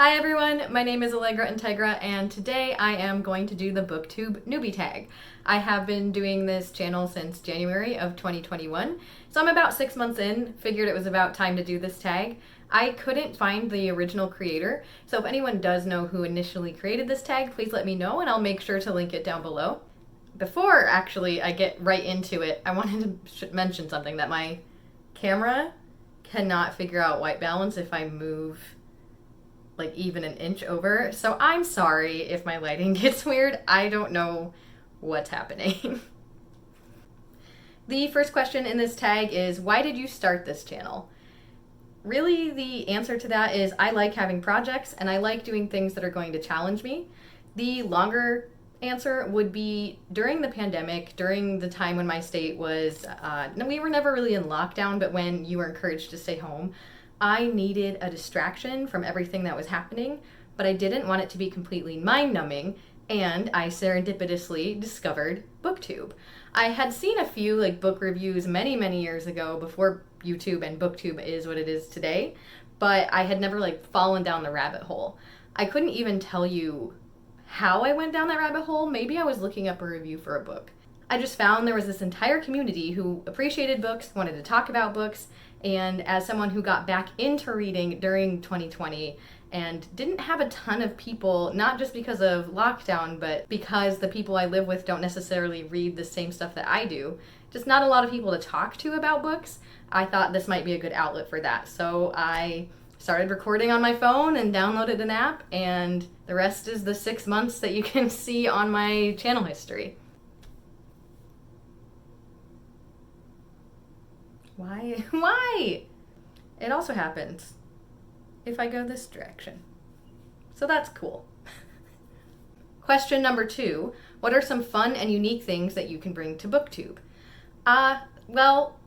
Hi everyone, my name is Allegra Integra and today I am going to do the Booktube Newbie Tag. I have been doing this channel since January of 2021, so I'm about 6 months in, figured it was about time to do this tag. I couldn't find the original creator, so if anyone does know who initially created this tag, please let me know and I'll make sure to link it down below. Before actually I get right into it, I wanted to mention something that my camera cannot figure out white balance if I move like even an inch over. So I'm sorry if my lighting gets weird. I don't know what's happening. The first question in this tag is, why did you start this channel? Really, the answer to that is I like having projects and I like doing things that are going to challenge me. The longer answer would be during the pandemic, during the time when my state was, we were never really in lockdown, but when you were encouraged to stay home, I needed a distraction from everything that was happening, but I didn't want it to be completely mind-numbing, and I serendipitously discovered Booktube. I had seen a few book reviews many years ago before YouTube and Booktube is what it is today, but I had never fallen down the rabbit hole. I couldn't even tell you how I went down that rabbit hole. Maybe I was looking up a review for a book. I just found there was this entire community who appreciated books, wanted to talk about books, and as someone who got back into reading during 2020 and didn't have a ton of people, not just because of lockdown, but because the people I live with don't necessarily read the same stuff that I do, just not a lot of people to talk to about books, I thought this might be a good outlet for that. So I started recording on my phone and downloaded an app, and the rest is the 6 months that you can see on my channel history. Why? It also happens if I go this direction. So that's cool. Question number 2, what are some fun and unique things that you can bring to Booktube? Well,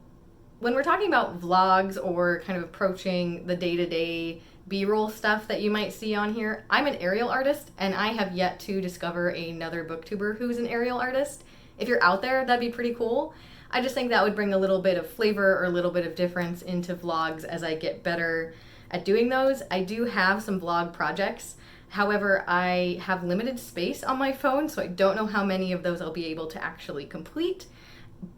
when we're talking about vlogs or kind of approaching the day-to-day B-roll stuff that you might see on here, I'm an aerial artist and I have yet to discover another booktuber who's an aerial artist. If you're out there, that'd be pretty cool. I just think that would bring a little bit of flavor or a little bit of difference into vlogs as I get better at doing those. I do have some vlog projects. However, I have limited space on my phone, so I don't know how many of those I'll be able to actually complete,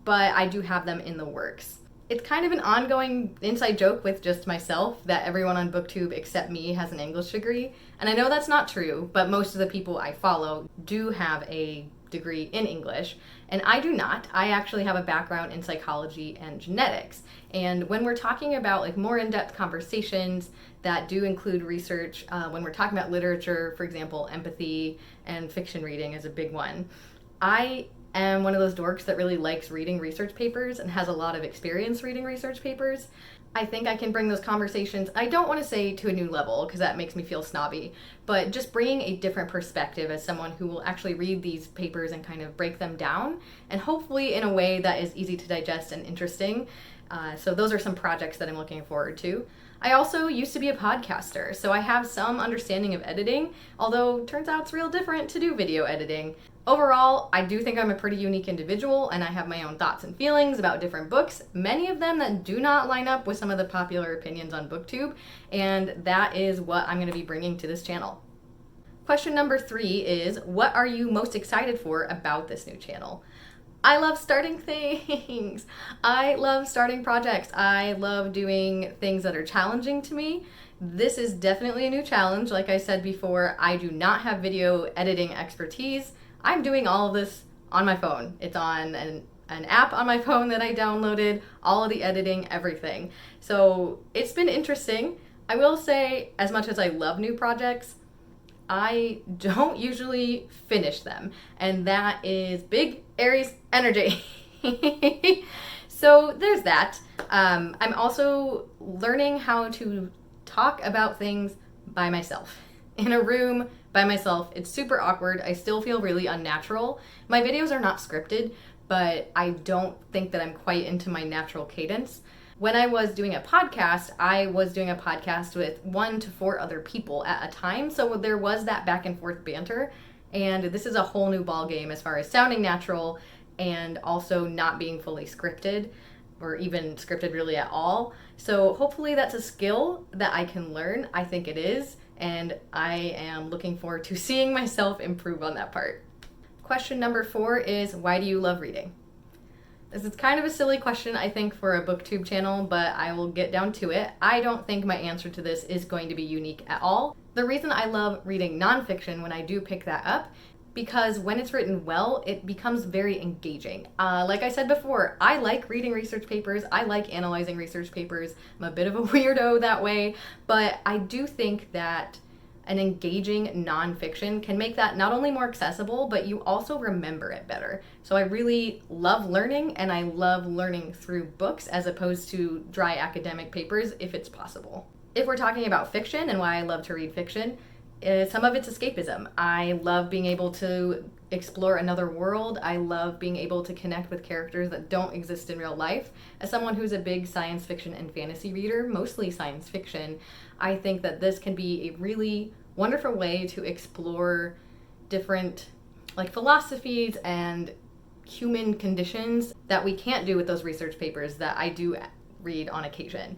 but I do have them in the works. It's kind of an ongoing inside joke with just myself that everyone on Booktube except me has an English degree, and I know that's not true, but most of the people I follow do have a degree in English, and I do not. I actually have a background in psychology and genetics, and when we're talking about more in-depth conversations that do include research, when we're talking about literature, for example, empathy and fiction reading is a big one. I am one of those dorks that really likes reading research papers and has a lot of experience reading research papers. I think I can bring those conversations, I don't want to say to a new level because that makes me feel snobby, but just bringing a different perspective as someone who will actually read these papers and kind of break them down, and hopefully in a way that is easy to digest and interesting. So those are some projects that I'm looking forward to. I also used to be a podcaster, so I have some understanding of editing, although it turns out it's real different to do video editing. Overall, I do think I'm a pretty unique individual, and I have my own thoughts and feelings about different books, many of them that do not line up with some of the popular opinions on Booktube, and that is what I'm going to be bringing to this channel. Question number 3 is, what are you most excited for about this new channel? I love starting things. I love starting projects. I love doing things that are challenging to me. This is definitely a new challenge. Like I said before, I do not have video editing expertise. I'm doing all of this on my phone. It's on an app on my phone that I downloaded, all of the editing, everything. So it's been interesting. I will say, as much as I love new projects, I don't usually finish them, and that is big Aries energy. So there's that. I'm also learning how to talk about things by myself. In a room, by myself. It's super awkward. I still feel really unnatural. My videos are not scripted, but I don't think that I'm quite into my natural cadence. When I was doing a podcast, I was doing a podcast with 1 to 4 other people at a time, so there was that back and forth banter, and this is a whole new ball game as far as sounding natural and also not being fully scripted or even scripted really at all. So hopefully that's a skill that I can learn. I think it is, and I am looking forward to seeing myself improve on that part. Question number 4 is, why do you love reading? This is kind of a silly question, I think, for a booktube channel, but I will get down to it. I don't think my answer to this is going to be unique at all. The reason I love reading nonfiction when I do pick that up, because when it's written well, it becomes very engaging. Like I said before, I like reading research papers. I like analyzing research papers. I'm a bit of a weirdo that way, but I do think that an engaging nonfiction can make that not only more accessible, but you also remember it better. So I really love learning, and I love learning through books as opposed to dry academic papers if it's possible. If we're talking about fiction and why I love to read fiction, some of it's escapism. I love being able to explore another world. I love being able to connect with characters that don't exist in real life. As someone who's a big science fiction and fantasy reader, mostly science fiction, I think that this can be a really wonderful way to explore different philosophies and human conditions that we can't do with those research papers that I do read on occasion.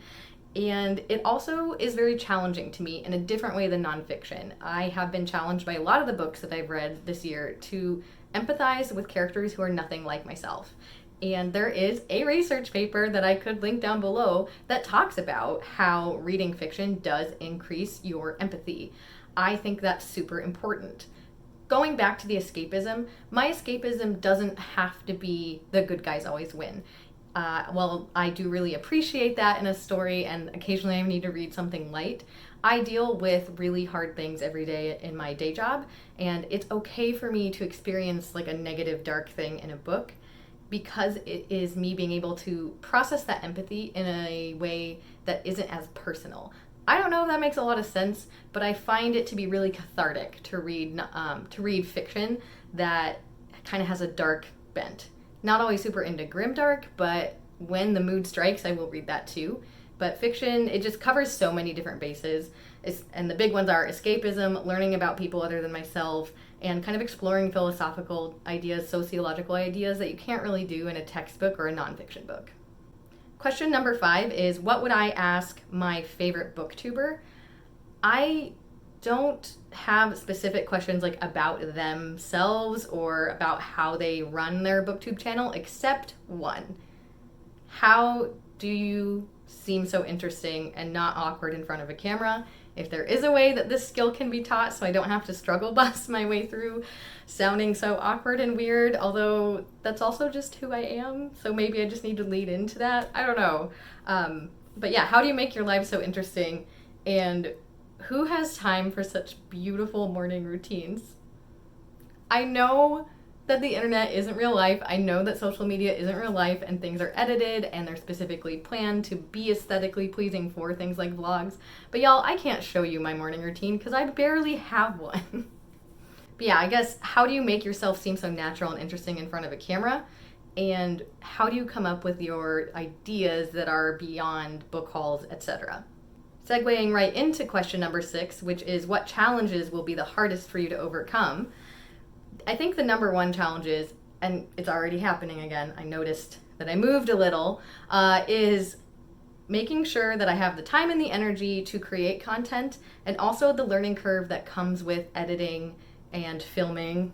And it also is very challenging to me in a different way than nonfiction. I have been challenged by a lot of the books that I've read this year to empathize with characters who are nothing like myself. And there is a research paper that I could link down below that talks about how reading fiction does increase your empathy. I think that's super important. Going back to the escapism, my escapism doesn't have to be the good guys always win. Well, I do really appreciate that in a story, and occasionally I need to read something light. I deal with really hard things every day in my day job, and it's okay for me to experience a negative, dark thing in a book, because it is me being able to process that empathy in a way that isn't as personal. I don't know if that makes a lot of sense, but I find it to be really cathartic to read fiction that kind of has a dark bent. Not always super into grimdark, but when the mood strikes, I will read that too. But fiction, it just covers so many different bases. And the big ones are escapism, learning about people other than myself, and kind of exploring philosophical ideas, sociological ideas that you can't really do in a textbook or a nonfiction book. Question number 5 is, what would I ask my favorite booktuber? I don't have specific questions about themselves or about how they run their booktube channel, except one. How do you seem so interesting and not awkward in front of a camera? If there is a way that this skill can be taught so I don't have to struggle bus my way through sounding so awkward and weird, although that's also just who I am, so maybe I just need to lead into that. I don't know. But yeah, how do you make your life so interesting? And who has time for such beautiful morning routines? I know that the internet isn't real life. I know that social media isn't real life, and things are edited and they're specifically planned to be aesthetically pleasing for things like vlogs. But y'all, I can't show you my morning routine because I barely have one. But yeah, I guess, how do you make yourself seem so natural and interesting in front of a camera? And how do you come up with your ideas that are beyond book hauls, etc.? Segueing right into question number 6, which is, what challenges will be the hardest for you to overcome? I think the number one challenge is, and it's already happening again, I noticed that I moved a little, is making sure that I have the time and the energy to create content, and also the learning curve that comes with editing and filming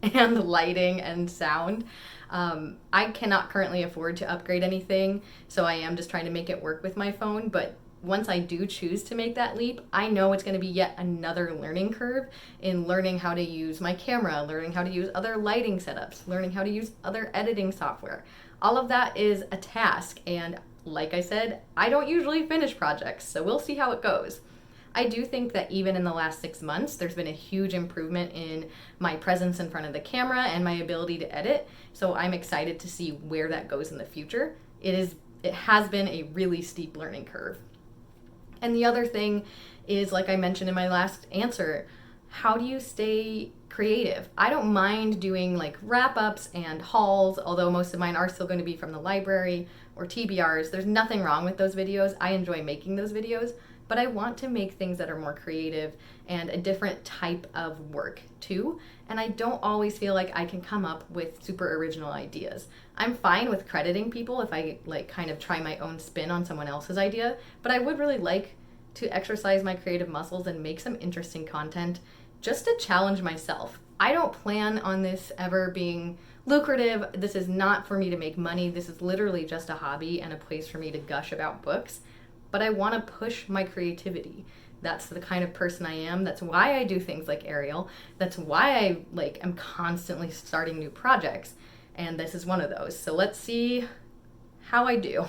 and lighting and sound. I cannot currently afford to upgrade anything, so I am just trying to make it work with my phone, but once I do choose to make that leap, I know it's going to be yet another learning curve in learning how to use my camera, learning how to use other lighting setups, learning how to use other editing software. All of that is a task, and like I said, I don't usually finish projects, so we'll see how it goes. I do think that even in the last 6 months, there's been a huge improvement in my presence in front of the camera and my ability to edit, so I'm excited to see where that goes in the future. It has been a really steep learning curve. And the other thing is, like I mentioned in my last answer, how do you stay creative? I don't mind doing wrap-ups and hauls, although most of mine are still going to be from the library or TBRs. There's nothing wrong with those videos. I enjoy making those videos, but I want to make things that are more creative and a different type of work too. And I don't always feel like I can come up with super original ideas. I'm fine with crediting people if I kind of try my own spin on someone else's idea, but I would really like to exercise my creative muscles and make some interesting content just to challenge myself. I don't plan on this ever being lucrative. This is not for me to make money. This is literally just a hobby and a place for me to gush about books. But I want to push my creativity. That's the kind of person I am. That's why I do things like Ariel. That's why I am constantly starting new projects. And this is one of those. So let's see how I do.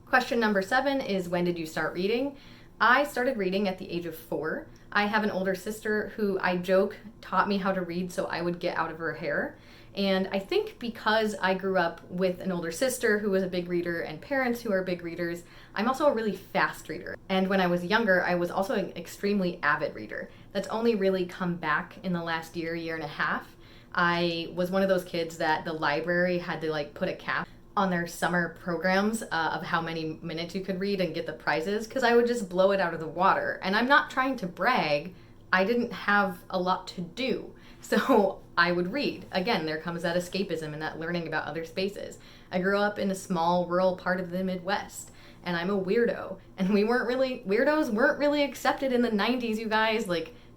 Question number 7 is, when did you start reading? I started reading at the age of 4. I have an older sister who, I joke, taught me how to read so I would get out of her hair. And I think because I grew up with an older sister who was a big reader and parents who are big readers, I'm also a really fast reader. And when I was younger, I was also an extremely avid reader. That's only really come back in the last year and a half. I was one of those kids that the library had to put a cap on their summer programs of how many minutes you could read and get the prizes, because I would just blow it out of the water. And I'm not trying to brag. I didn't have a lot to do. So I would read. Again, there comes that escapism and that learning about other spaces. I grew up in a small rural part of the Midwest, and I'm a weirdo. And weirdos weren't really accepted in the 90s, you guys.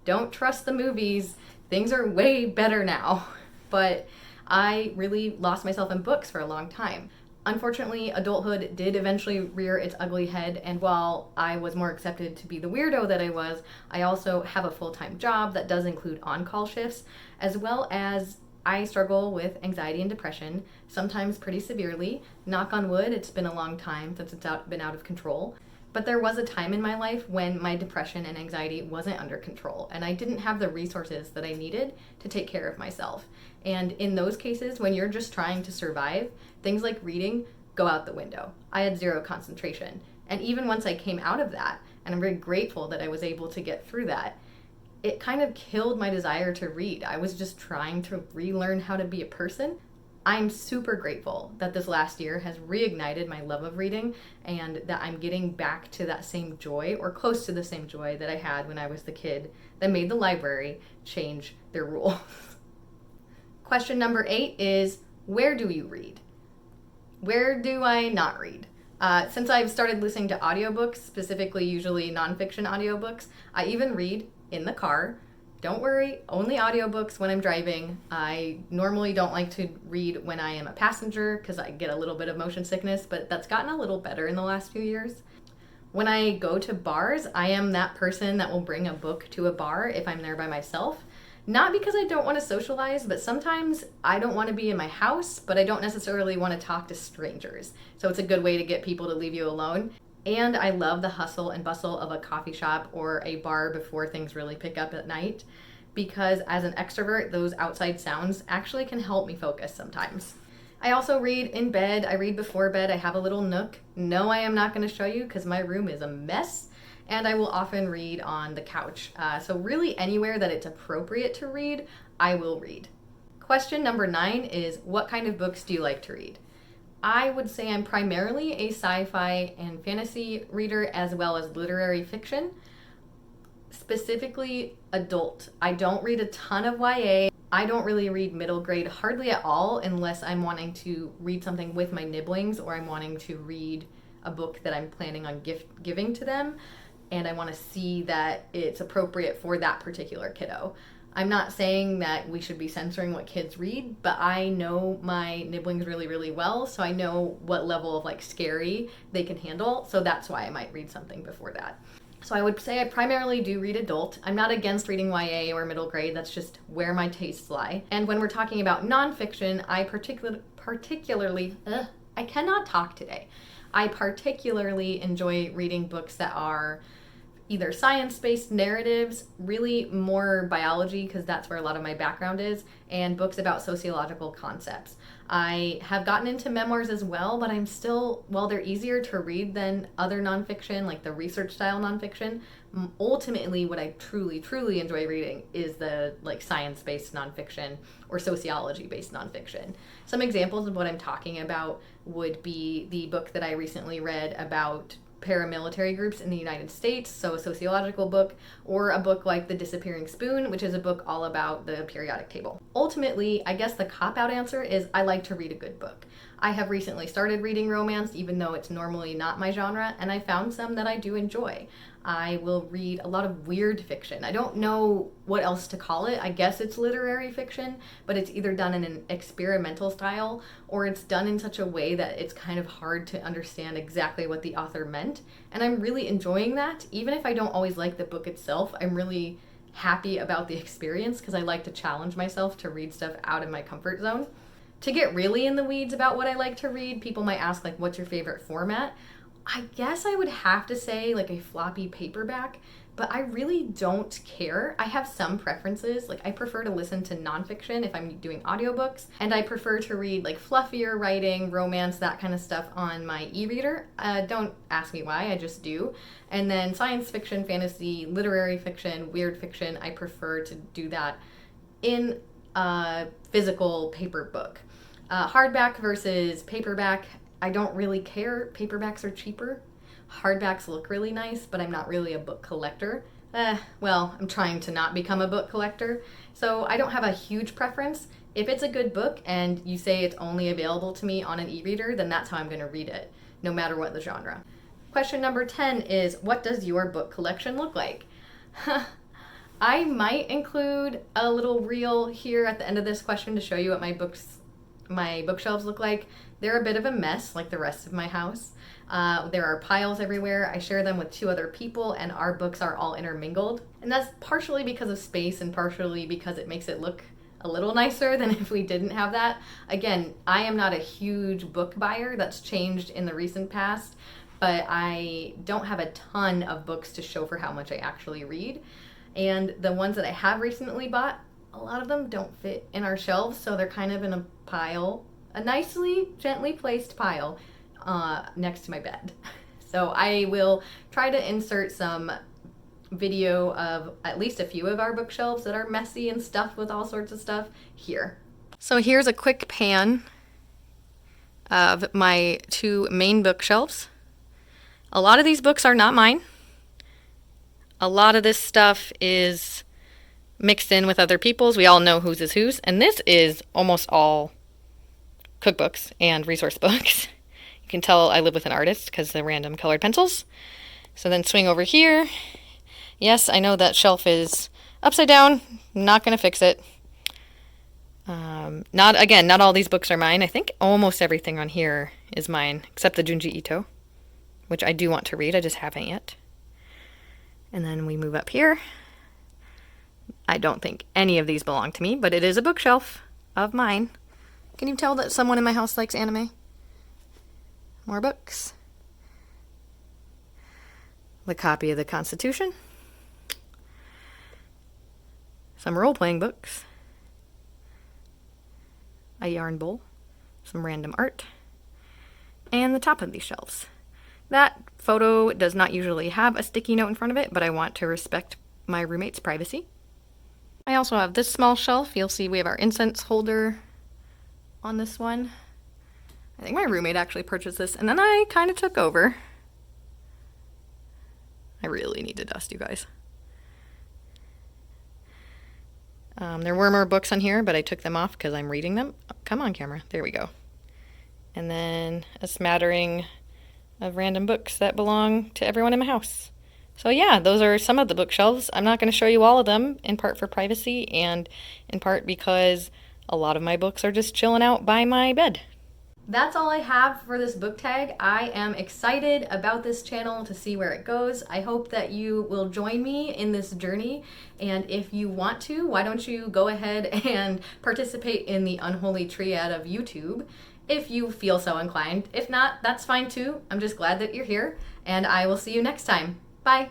Don't trust the movies. Things are way better now. But I really lost myself in books for a long time. Unfortunately, adulthood did eventually rear its ugly head, and while I was more accepted to be the weirdo that I was, I also have a full-time job that does include on-call shifts, as well as I struggle with anxiety and depression, sometimes pretty severely. Knock on wood, it's been a long time since it's been out of control. But there was a time in my life when my depression and anxiety wasn't under control, and I didn't have the resources that I needed to take care of myself. And in those cases, when you're just trying to survive, things like reading go out the window. I had zero concentration. And even once I came out of that, and I'm very grateful that I was able to get through that, it kind of killed my desire to read. I was just trying to relearn how to be a person. I'm super grateful that this last year has reignited my love of reading, and that I'm getting back to that same joy, or close to the same joy that I had when I was the kid that made the library change their rules. Question number 8 is, where do you read? Where do I not read? Since I've started listening to audiobooks, specifically usually nonfiction audiobooks, I even read in the car. Don't worry, only audiobooks when I'm driving. I normally don't like to read when I am a passenger because I get a little bit of motion sickness, but that's gotten a little better in the last few years. When I go to bars, I am that person that will bring a book to a bar if I'm there by myself. Not because I don't want to socialize, but sometimes I don't want to be in my house, but I don't necessarily want to talk to strangers. So it's a good way to get people to leave you alone. And I love the hustle and bustle of a coffee shop or a bar before things really pick up at night, because as an extrovert, those outside sounds actually can help me focus sometimes. I also read in bed. I read before bed. I have a little nook. No, I am not going to show you because my room is a mess. And I will often read on the couch. So really anywhere that it's appropriate to read, I will read. Question number 9 is, what kind of books do you like to read? I would say I'm primarily a sci-fi and fantasy reader, as well as literary fiction, specifically adult. I don't read a ton of YA. I don't really read middle grade hardly at all, unless I'm wanting to read something with my nibblings, or I'm wanting to read a book that I'm planning on giving to them, and I want to see that it's appropriate for that particular kiddo. I'm not saying that we should be censoring what kids read, but I know my nibblings really, really well, so I know what level of scary they can handle, so that's why I might read something before that. So I would say I primarily do read adult. I'm not against reading YA or middle grade, that's just where my tastes lie. And when we're talking about nonfiction, I particularly, I cannot talk today. I particularly enjoy reading books that are either science-based narratives, really more biology, because that's where a lot of my background is, and books about sociological concepts. I have gotten into memoirs as well, but I'm still, while they're easier to read than other nonfiction, like the research style nonfiction, ultimately what I truly, truly enjoy reading is the science-based nonfiction or sociology-based nonfiction. Some examples of what I'm talking about would be the book that I recently read about paramilitary groups in the United States, so a sociological book, or a book like The Disappearing Spoon, which is a book all about the periodic table. Ultimately, I guess the cop-out answer is I like to read a good book. I have recently started reading romance, even though it's normally not my genre, and I found some that I do enjoy. I will read a lot of weird fiction. I don't know what else to call it. I guess it's literary fiction, but it's either done in an experimental style or it's done in such a way that it's kind of hard to understand exactly what the author meant. And I'm really enjoying that. Even if I don't always like the book itself, I'm really happy about the experience because I like to challenge myself to read stuff out of my comfort zone. To get really in the weeds about what I like to read, people might ask, like, what's your favorite format? I guess I would have to say like a floppy paperback, but I really don't care. I have some preferences. Like, I prefer to listen to nonfiction if I'm doing audiobooks, and I prefer to read like fluffier writing, romance, that kind of stuff on my e-reader. Don't ask me why, I just do. And then science fiction, fantasy, literary fiction, weird fiction, I prefer to do that in a physical paper book. Hardback versus paperback, I don't really care. Paperbacks are cheaper. Hardbacks look really nice, but I'm not really a book collector. Well, I'm trying to not become a book collector, so I don't have a huge preference. If it's a good book and you say it's only available to me on an e-reader, then that's how I'm going to read it, no matter what the genre. Question number 10 is, what does your book collection look like? I might include a little reel here at the end of this question to show you what my bookshelves look like. They're a bit of a mess, like the rest of my house. There are piles everywhere. I share them with 2 other people, and our books are all intermingled. And that's partially because of space and partially because it makes it look a little nicer than if we didn't have that. Again, I am not a huge book buyer. That's changed in the recent past, but I don't have a ton of books to show for how much I actually read. And the ones that I have recently bought, a lot of them don't fit in our shelves, so they're kind of in a pile, a nicely, gently placed pile next to my bed. So I will try to insert some video of at least a few of our bookshelves that are messy and stuffed with all sorts of stuff here. So here's a quick pan of my 2 main bookshelves. A lot of these books are not mine. A lot of this stuff is mixed in with other people's. We all know whose is whose. And this is almost all cookbooks and resource books. You can tell I live with an artist because the random colored pencils. So then swing over here. Yes, I know that shelf is upside down. Not going to fix it. Not all these books are mine. I think almost everything on here is mine, except the Junji Ito, which I do want to read. I just haven't yet. And then we move up here. I don't think any of these belong to me, but it is a bookshelf of mine. Can you tell that someone in my house likes anime? More books. The copy of the Constitution. Some role-playing books. A yarn bowl. Some random art. And the top of these shelves. That photo does not usually have a sticky note in front of it, but I want to respect my roommate's privacy. I also have this small shelf. You'll see we have our incense holder on this one. I think my roommate actually purchased this, and then I kind of took over. I really need to dust, you guys. There were more books on here, but I took them off because I'm reading them. Oh, come on, camera. There we go. And then a smattering of random books that belong to everyone in my house. So yeah, those are some of the bookshelves. I'm not going to show you all of them, in part for privacy and in part because a lot of my books are just chilling out by my bed. That's all I have for this book tag. I am excited about this channel to see where it goes. I hope that you will join me in this journey, and if you want to, why don't you go ahead and participate in the unholy triad of YouTube if you feel so inclined. If not, that's fine too. I'm just glad that you're here, and I will see you next time. Bye.